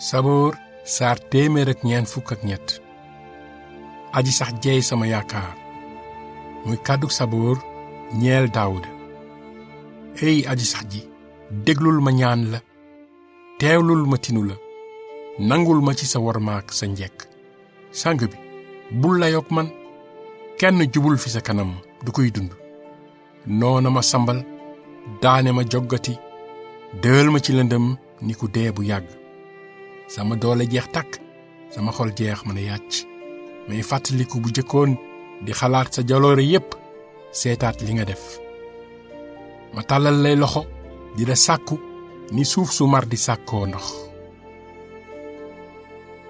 saboor saar téeméer ak ñeent fukk ak ñett aji sax jeey sama yaakaar muy kàddu saboor ñeel daawuda ey aji sax ji déglul ma ñaan la teewlul ma tinu la nangul ma ci sa wormaak sa njekk sang bi bul layoog man kenn jubul fi sa kanam du koy dund noona ma sambal daane ma joggati dël ma ci lëndëm ni ku dee bu yàgg sama doole jeex tàkk sama xol jeex mën a yàcc may fàttaliku bu jëkkoon di xalaat sa jaloore yépp seetaat li nga def ma tàllal lay loxo di la sàkku ni suuf su mar di sàkkoo ndox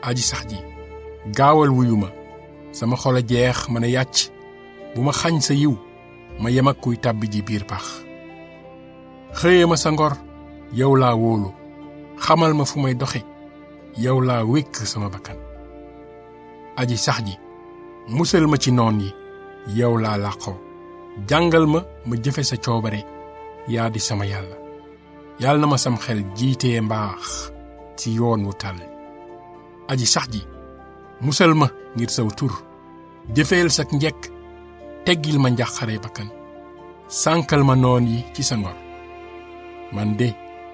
aji sax ji gaawal wuyu ma sama xol a jeex mën a yàcc bu ma xañ sa yiw ma yem ak kuy tàbbi ji biir pax xëyee ma sa ngor yow laa wóolu xamal ma fu may doxe yow laa wékk sama bakkan aji sax ji musal ma ci noon yi yow laa làqoo jàngal ma jëfe sa coobare yaa di sama yàlla yàlla na ma sam xel jiitee mbaax ci yoon wu tàll aji sax ji musal ma ngir saw tur jëfeel sak njekk teggil ma njàqare bakkan sànkal ma noon yi ci sa ngor man de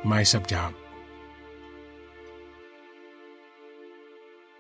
maay sab jaam